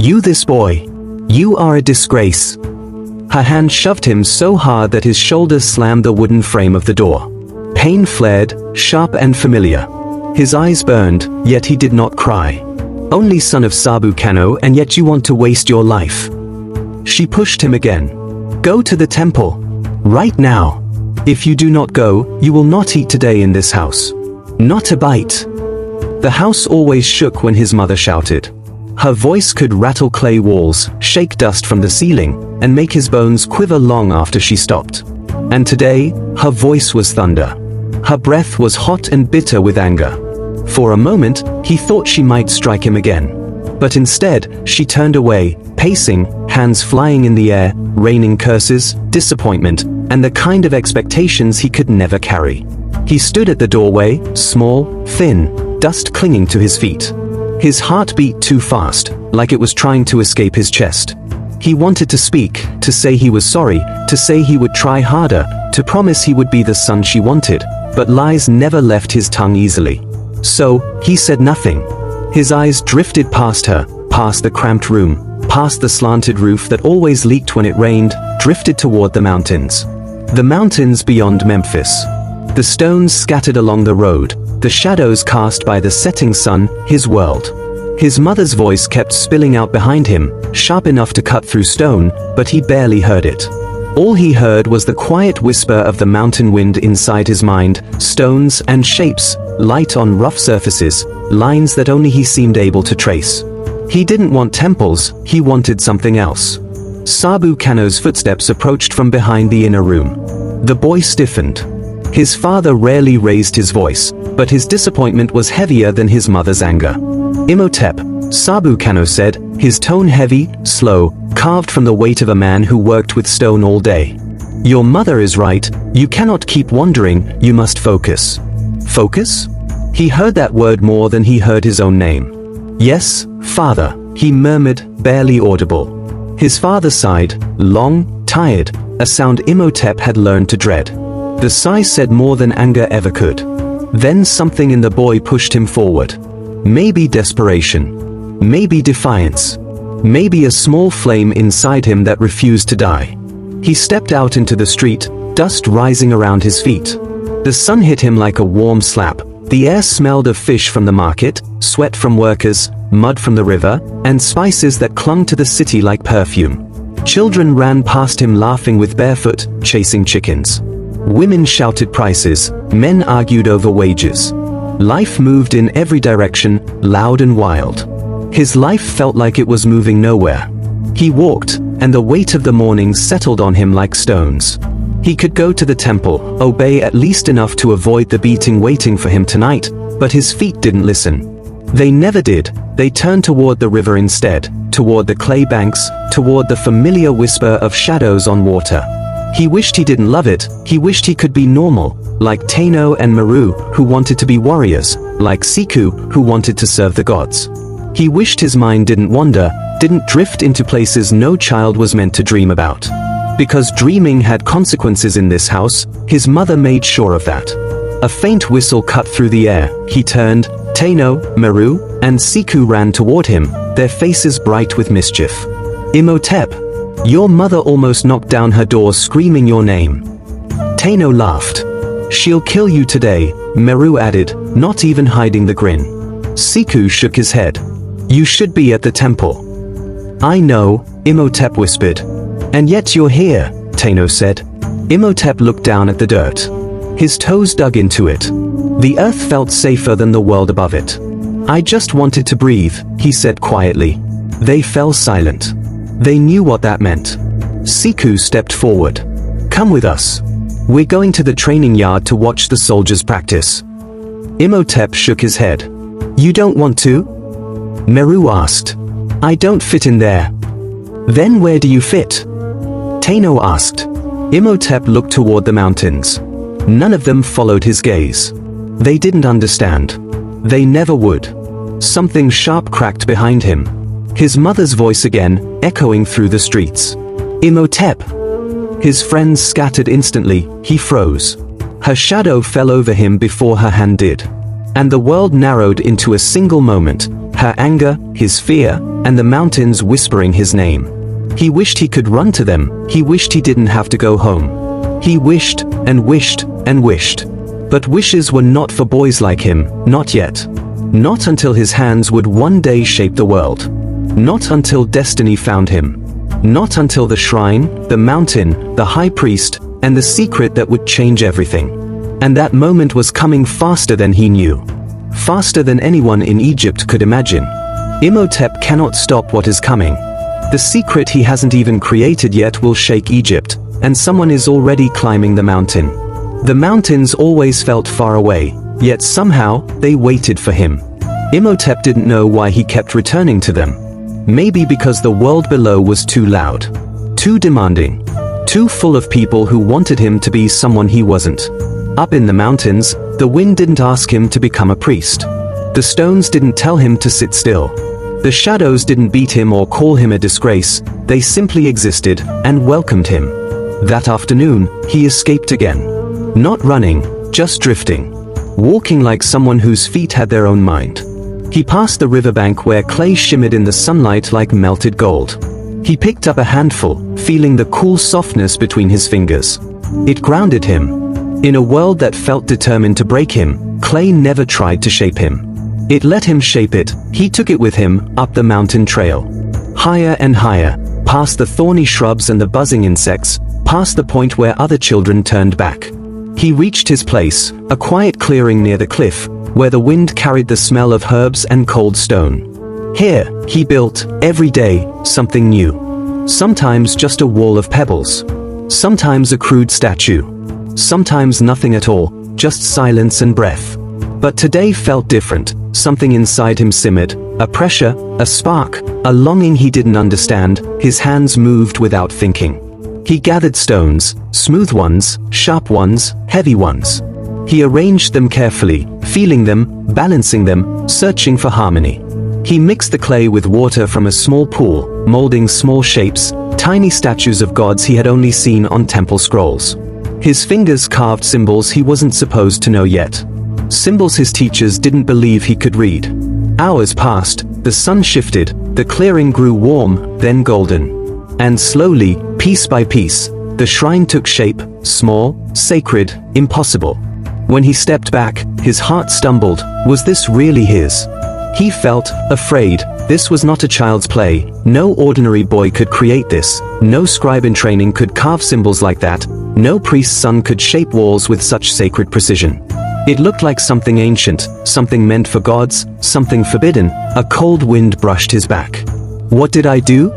You this boy. You are a disgrace. Her hand shoved him so hard that his shoulders slammed the wooden frame of the door. Pain flared, sharp and familiar. His eyes burned, yet he did not cry. Only son of Sabu Kano, and yet you want to waste your life. She pushed him again. Go to the temple. Right now. If you do not go, you will not eat today in this house. Not a bite. The house always shook when his mother shouted. Her voice could rattle clay walls, shake dust from the ceiling, and make his bones quiver long after she stopped. And today, her voice was thunder. Her breath was hot and bitter with anger. For a moment, he thought she might strike him again. But instead, she turned away, pacing, hands flying in the air, raining curses, disappointment, and the kind of expectations he could never carry. He stood at the doorway, small, thin, dust clinging to his feet. His heart beat too fast, like it was trying to escape his chest. He wanted to speak, to say he was sorry, to say he would try harder, to promise he would be the son she wanted, but lies never left his tongue easily. So, he said nothing. His eyes drifted past her, past the cramped room, past the slanted roof that always leaked when it rained, drifted toward the mountains. The mountains beyond Memphis. The stones scattered along the road, the shadows cast by the setting sun, his world. His mother's voice kept spilling out behind him, sharp enough to cut through stone, but he barely heard it. All he heard was the quiet whisper of the mountain wind inside his mind, stones and shapes, light on rough surfaces, lines that only he seemed able to trace. He didn't want temples, he wanted something else. Sabu Kano's footsteps approached from behind the inner room. The boy stiffened. His father rarely raised his voice, but his disappointment was heavier than his mother's anger. Imhotep, Sabu Kano said, his tone heavy, slow, carved from the weight of a man who worked with stone all day. Your mother is right, you cannot keep wandering, you must focus. Focus? He heard that word more than he heard his own name. Yes, father, he murmured, barely audible. His father sighed, long, tired, a sound Imhotep had learned to dread. The sigh said more than anger ever could. Then something in the boy pushed him forward. Maybe desperation. Maybe defiance. Maybe a small flame inside him that refused to die. He stepped out into the street, dust rising around his feet. The sun hit him like a warm slap. The air smelled of fish from the market, sweat from workers, mud from the river, and spices that clung to the city like perfume. Children ran past him laughing with barefoot, chasing chickens. Women shouted prices, men argued over wages. Life moved in every direction, loud and wild. His life felt like it was moving nowhere. He walked, and the weight of the morning settled on him like stones. He could go to the temple, obey at least enough to avoid the beating waiting for him tonight, but his feet didn't listen. They never did. They turned toward the river instead, toward the clay banks, toward the familiar whisper of shadows on water. He wished he didn't love it, he wished he could be normal, like Tano and Meru, who wanted to be warriors, like Siku, who wanted to serve the gods. He wished his mind didn't wander, didn't drift into places no child was meant to dream about. Because dreaming had consequences in this house, his mother made sure of that. A faint whistle cut through the air. He turned. Tano, Meru, and Siku ran toward him, their faces bright with mischief. Imhotep, your mother almost knocked down her door screaming your name. Tano laughed. She'll kill you today, Meru added, not even hiding the grin. Siku shook his head. You should be at the temple. I know, Imhotep whispered. And yet you're here, Tano said. Imhotep looked down at the dirt. His toes dug into it. The earth felt safer than the world above it. I just wanted to breathe, he said quietly. They fell silent. They knew what that meant. Siku stepped forward. Come with us. We're going to the training yard to watch the soldiers practice. Imhotep shook his head. You don't want to? Meru asked. I don't fit in there. Then where do you fit? Tano asked. Imhotep looked toward the mountains. None of them followed his gaze. They didn't understand. They never would. Something sharp cracked behind him. His mother's voice again, echoing through the streets. Imhotep! His friends scattered instantly, he froze. Her shadow fell over him before her hand did. And the world narrowed into a single moment, Her anger, his fear, and the mountains whispering his name. He wished he could run to them, he wished he didn't have to go home. He wished, and wished, and wished. But wishes were not for boys like him, not yet. Not until his hands would one day shape the world. Not until destiny found him. Not until the shrine, the mountain, the high priest, and the secret that would change everything. And that moment was coming faster than he knew. Faster than anyone in Egypt could imagine. Imhotep cannot stop what is coming. The secret he hasn't even created yet will shake Egypt, and someone is already climbing the mountain. The mountains always felt far away, yet somehow, they waited for him. Imhotep didn't know why he kept returning to them. Maybe because the world below was too loud, too demanding, too full of people who wanted him to be someone he wasn't. Up in the mountains, the wind didn't ask him to become a priest. The stones didn't tell him to sit still. The shadows didn't beat him or call him a disgrace, they simply existed and welcomed him. That afternoon, he escaped again. Not running, just drifting. Walking like someone whose feet had their own mind. He passed the riverbank where clay shimmered in the sunlight like melted gold. He picked up a handful, feeling the cool softness between his fingers. It grounded him. In a world that felt determined to break him, clay never tried to shape him. It let him shape it, he took it with him, up the mountain trail. Higher and higher, past the thorny shrubs and the buzzing insects, past the point where other children turned back. He reached his place, a quiet clearing near the cliff, where the wind carried the smell of herbs and cold stone. Here, he built, every day, something new. Sometimes just a wall of pebbles. Sometimes a crude statue. Sometimes nothing at all, just silence and breath. But today felt different. Something inside him simmered, a pressure, a spark, a longing he didn't understand. His hands moved without thinking. He gathered stones, smooth ones, sharp ones, heavy ones. He arranged them carefully, feeling them, balancing them, searching for harmony. He mixed the clay with water from a small pool, molding small shapes, tiny statues of gods he had only seen on temple scrolls. His fingers carved symbols he wasn't supposed to know yet. Symbols his teachers didn't believe he could read. Hours passed, the sun shifted, the clearing grew warm, then golden. And slowly, piece by piece, the shrine took shape, small, sacred, impossible. When he stepped back, his heart stumbled. Was this really his? He felt afraid. This was not a child's play. No ordinary boy could create this. No scribe in training could carve symbols like that. No priest's son could shape walls with such sacred precision. It looked like something ancient, something meant for gods, something forbidden. A cold wind brushed his back. What did I do?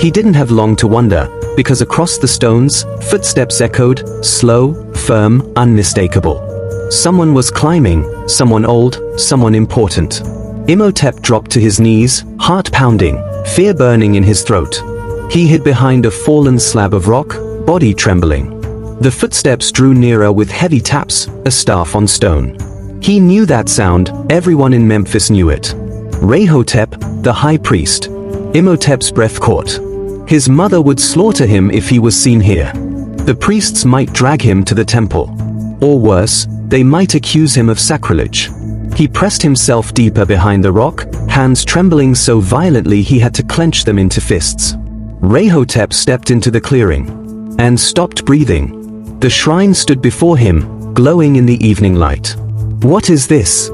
He didn't have long to wonder, because across the stones, footsteps echoed, slow, firm, unmistakable. Someone was climbing, someone old, someone important. Imhotep dropped to his knees, heart pounding, fear burning in his throat. He hid behind a fallen slab of rock, body trembling. The footsteps drew nearer with heavy taps, a staff on stone. He knew that sound, everyone in Memphis knew it. Rahotep, the high priest. Imhotep's breath caught. His mother would slaughter him if he was seen here. The priests might drag him to the temple. Or worse, they might accuse him of sacrilege. He pressed himself deeper behind the rock, hands trembling so violently he had to clench them into fists. Rahotep stepped into the clearing. And stopped breathing. The shrine stood before him, glowing in the evening light. What is this?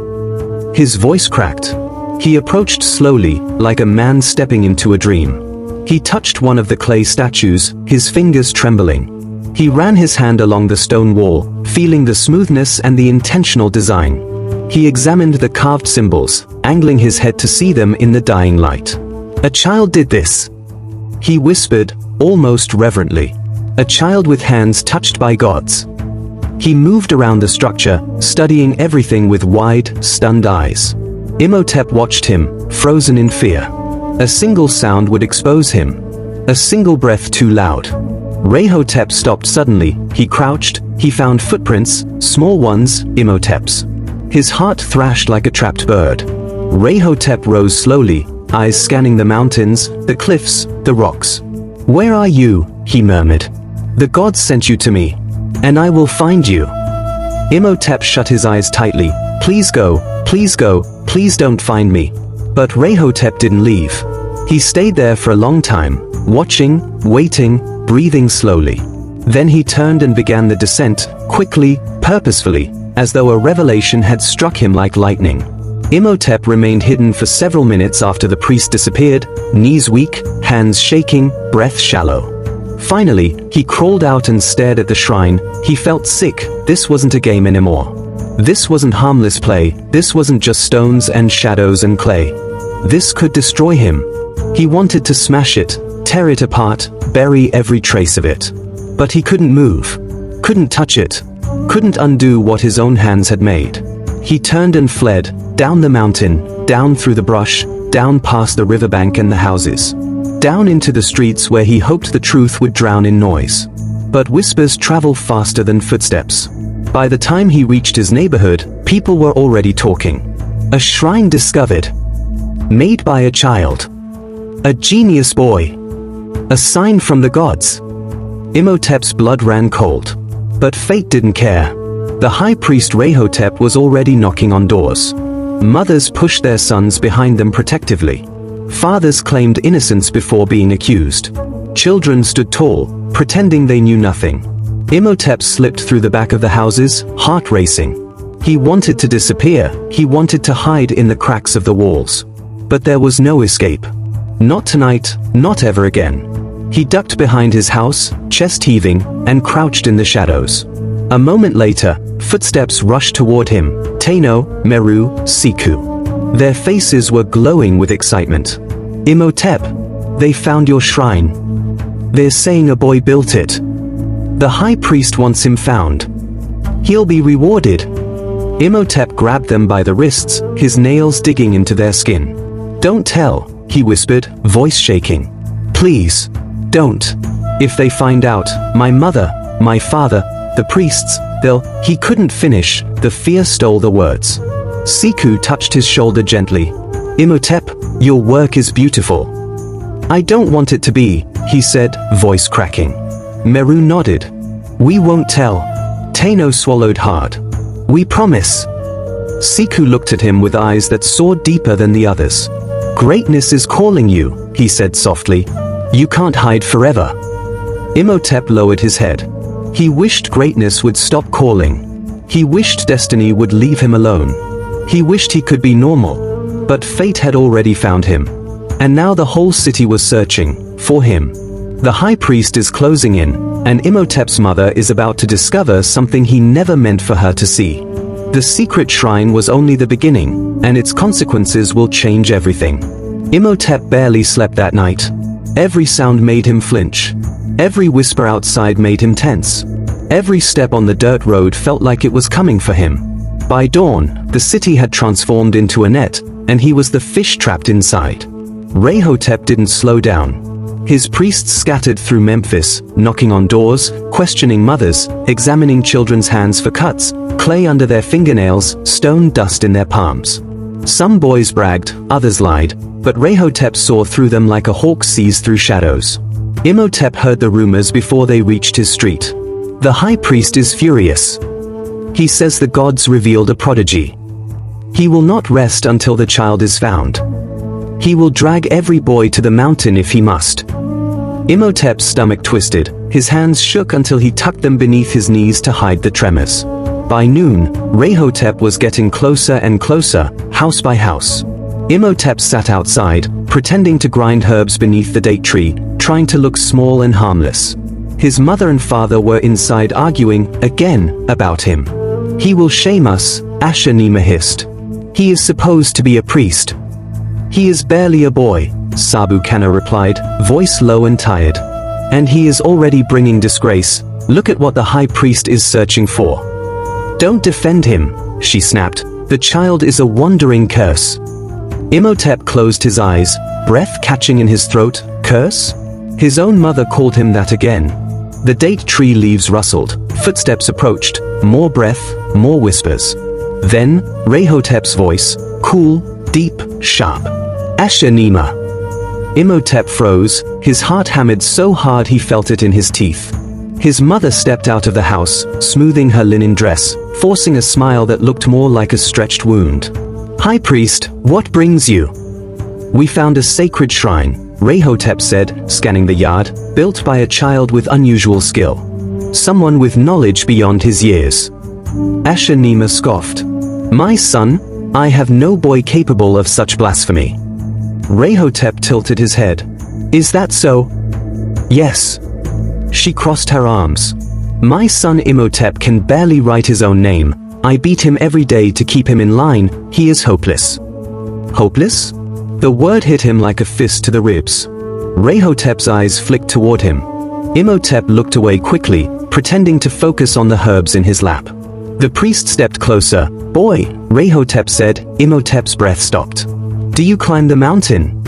His voice cracked. He approached slowly, like a man stepping into a dream. He touched one of the clay statues, his fingers trembling. He ran his hand along the stone wall, feeling the smoothness and the intentional design. He examined the carved symbols, angling his head to see them in the dying light. A child did this. He whispered, almost reverently. A child with hands touched by gods. He moved around the structure, studying everything with wide, stunned eyes. Imhotep watched him, frozen in fear. A single sound would expose him. A single breath too loud. Rahotep stopped suddenly. He crouched, he found footprints, small ones, Imhotep's. His heart thrashed like a trapped bird. Rahotep rose slowly, eyes scanning the mountains, the cliffs, the rocks. Where are you? He murmured. The gods sent you to me. And I will find you. Imhotep shut his eyes tightly. Please go, please don't find me. But Rahotep didn't leave. He stayed there for a long time, watching, waiting, breathing slowly. Then he turned and began the descent, quickly, purposefully, as though a revelation had struck him like lightning. Imhotep remained hidden for several minutes after the priest disappeared, knees weak, hands shaking, breath shallow. Finally, he crawled out and stared at the shrine. He felt sick. This wasn't a game anymore. This wasn't harmless play. This wasn't just stones and shadows and clay. This could destroy him. He wanted to smash it, tear it apart, bury every trace of it. But he couldn't move, couldn't touch it, couldn't undo what his own hands had made. He turned and fled, down the mountain, down through the brush, down past the riverbank and the houses, down into the streets where he hoped the truth would drown in noise. But whispers travel faster than footsteps. By the time he reached his neighborhood, people were already talking. A shrine discovered. Made by a child. A genius boy. A sign from the gods. Imhotep's blood ran cold. But fate didn't care. The high priest Rahotep was already knocking on doors. Mothers pushed their sons behind them protectively. Fathers claimed innocence before being accused. Children stood tall, pretending they knew nothing. Imhotep slipped through the back of the houses, heart racing. He wanted to disappear. He wanted to hide in the cracks of the walls. But there was no escape. Not tonight, not ever again. He ducked behind his house, chest heaving, and crouched in the shadows. A moment later, footsteps rushed toward him. Tano, Meru, Siku. Their faces were glowing with excitement. Imhotep, they found your shrine. They're saying a boy built it. The high priest wants him found. He'll be rewarded. Imhotep grabbed them by the wrists, his nails digging into their skin. Don't tell, he whispered, voice shaking. Please. Don't. If they find out, my mother, my father, the priests, they'll... He couldn't finish, the fear stole the words. Siku touched his shoulder gently. Imhotep, your work is beautiful. I don't want it to be, he said, voice cracking. Meru nodded. We won't tell. Tano swallowed hard. We promise. Siku looked at him with eyes that soared deeper than the others. Greatness is calling you, he said softly. You can't hide forever. Imhotep lowered his head. He wished greatness would stop calling. He wished destiny would leave him alone. He wished he could be normal. But fate had already found him. And now the whole city was searching for him. The high priest is closing in, and Imhotep's mother is about to discover something he never meant for her to see. The secret shrine was only the beginning, and its consequences will change everything. Imhotep barely slept that night. Every sound made him flinch. Every whisper outside made him tense. Every step on the dirt road felt like it was coming for him. By dawn, the city had transformed into a net, and he was the fish trapped inside. Rahotep didn't slow down. His priests scattered through Memphis, knocking on doors, questioning mothers, examining children's hands for cuts, clay under their fingernails, stone dust in their palms. Some boys bragged, others lied, but Rahotep saw through them like a hawk sees through shadows. Imhotep heard the rumors before they reached his street. The high priest is furious. He says the gods revealed a prodigy. He will not rest until the child is found. He will drag every boy to the mountain if he must. Imhotep's stomach twisted. His hands shook until he tucked them beneath his knees to hide the tremors. By noon, Rahotep was getting closer and closer, house by house. Imhotep sat outside, pretending to grind herbs beneath the date tree, trying to look small and harmless. His mother and father were inside arguing, again, about him. He will shame us, Asher-Nima hissed. He is supposed to be a priest. He is barely a boy, Sabu-Kana replied, voice low and tired. And he is already bringing disgrace. Look at what the high priest is searching for. Don't defend him, she snapped. The child is a wandering curse. Imhotep closed his eyes, breath catching in his throat. Curse? His own mother called him that again. The date tree leaves rustled, footsteps approached, more breath, more whispers. Then, Rahotep's voice, cool, deep, sharp. Asher-Nima. Imhotep froze, his heart hammered so hard he felt it in his teeth. His mother stepped out of the house, smoothing her linen dress, forcing a smile that looked more like a stretched wound. High priest, what brings you? We found a sacred shrine, Imhotep said, scanning the yard, built by a child with unusual skill. Someone with knowledge beyond his years. Ashanima scoffed. My son, I have no boy capable of such blasphemy. Imhotep tilted his head. Is that so? Yes. She crossed her arms. My son Imhotep can barely write his own name. I beat him every day to keep him in line. He is hopeless. Hopeless? The word hit him like a fist to the ribs. Imhotep's eyes flicked toward him. Imhotep looked away quickly, pretending to focus on the herbs in his lap. The priest stepped closer. Boy, Imhotep said. Imhotep's breath stopped. Do you climb the mountain?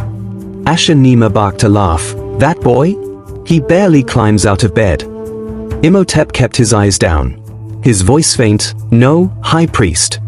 Ashanima barked a laugh. That boy? He barely climbs out of bed. Imhotep kept his eyes down. His voice faint. No, High Priest.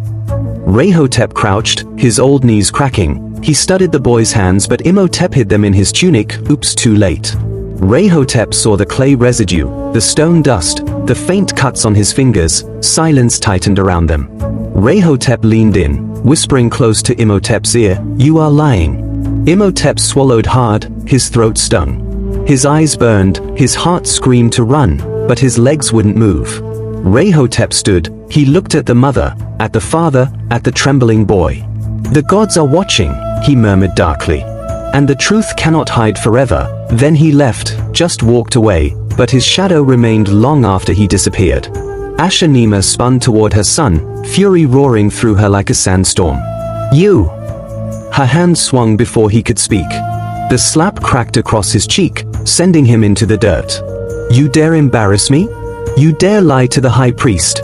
Imhotep crouched, his old knees cracking. He studied the boy's hands, but Imhotep hid them in his tunic. Oops, too late. Imhotep saw the clay residue, the stone dust, the faint cuts on his fingers. Silence tightened around them. Imhotep leaned in, whispering close to Imhotep's ear, You are lying. Imhotep swallowed hard, his throat stung. His eyes burned, his heart screamed to run, but his legs wouldn't move. Imhotep stood. He looked at the mother, at the father, at the trembling boy. The gods are watching, he murmured darkly. And the truth cannot hide forever. Then he left, just walked away, but his shadow remained long after he disappeared. Ashanima spun toward her son, fury roaring through her like a sandstorm. You! Her hand swung before he could speak. The slap cracked across his cheek, sending him into the dirt. You dare embarrass me? You dare lie to the High Priest?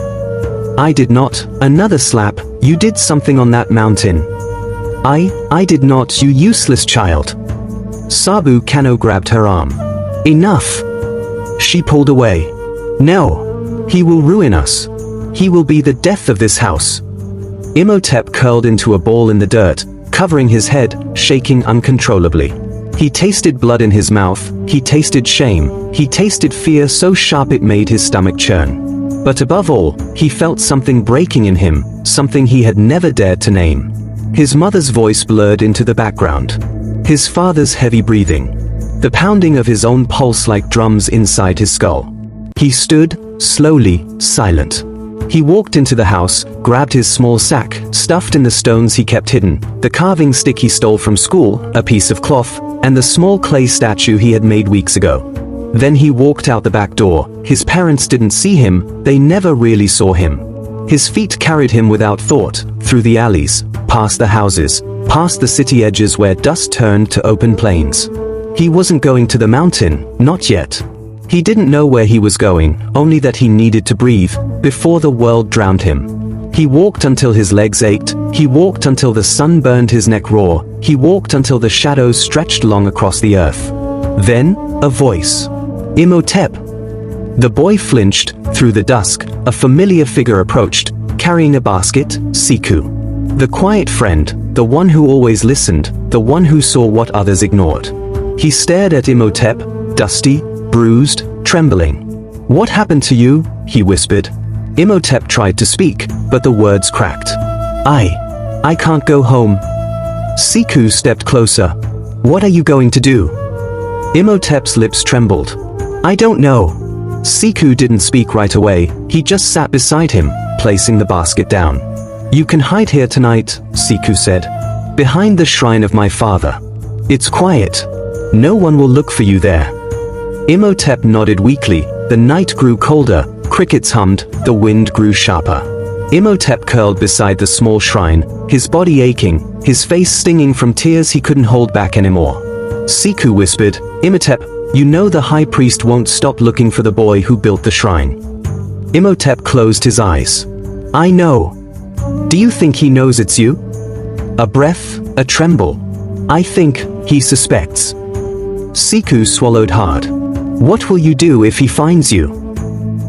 I did not. Another slap. You did something on that mountain. I did not, you useless child. Sabu Kano grabbed her arm. Enough. She pulled away. No. He will ruin us. He will be the death of this house. Imhotep curled into a ball in the dirt, covering his head, shaking uncontrollably. He tasted blood in his mouth, he tasted shame, he tasted fear so sharp it made his stomach churn. But above all, he felt something breaking in him, something he had never dared to name. His mother's voice blurred into the background. His father's heavy breathing. The pounding of his own pulse like drums inside his skull. He stood, slowly, silent. He walked into the house, grabbed his small sack, stuffed in the stones he kept hidden, the carving stick he stole from school, a piece of cloth, and the small clay statue he had made weeks ago. Then he walked out the back door. His parents didn't see him, they never really saw him. His feet carried him without thought, through the alleys, past the houses, past the city edges where dust turned to open plains. He wasn't going to the mountain, not yet. He didn't know where he was going, only that he needed to breathe, before the world drowned him. He walked until his legs ached, he walked until the sun burned his neck raw, he walked until the shadows stretched long across the earth. Then, a voice. Imhotep. The boy flinched. Through the dusk, a familiar figure approached, carrying a basket. Siku. The quiet friend, the one who always listened, the one who saw what others ignored. He stared at Imhotep, dusty, bruised, trembling. What happened to you? He whispered. Imhotep tried to speak, but the words cracked. I can't go home. Siku stepped closer. What are you going to do? Imhotep's lips trembled. I don't know. Siku didn't speak right away, he just sat beside him, placing the basket down. You can hide here tonight, Siku said. Behind the shrine of my father. It's quiet. No one will look for you there. Imhotep nodded weakly. The night grew colder, crickets hummed, the wind grew sharper. Imhotep curled beside the small shrine, his body aching, his face stinging from tears he couldn't hold back anymore. Siku whispered, Imhotep, you know the High Priest won't stop looking for the boy who built the shrine. Imhotep closed his eyes. I know. Do you think he knows it's you? A breath, a tremble. I think he suspects. Siku swallowed hard. What will you do if he finds you?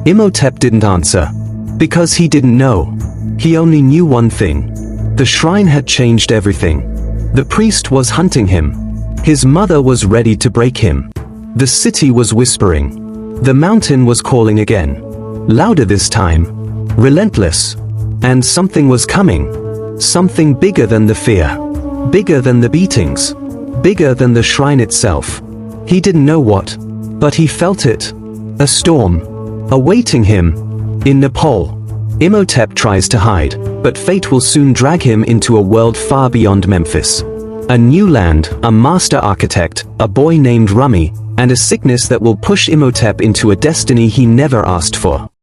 Imhotep didn't answer. Because he didn't know. He only knew one thing. The shrine had changed everything. The priest was hunting him. His mother was ready to break him. The city was whispering. The mountain was calling again. Louder this time. Relentless. And something was coming. Something bigger than the fear. Bigger than the beatings. bigger than the shrine itself. He didn't know what, but he felt it. A storm. Awaiting him. In Nepal. Imhotep tries to hide, but fate will soon drag him into a world far beyond Memphis. A new land, a master architect, a boy named Rummy, and a sickness that will push Imhotep into a destiny he never asked for.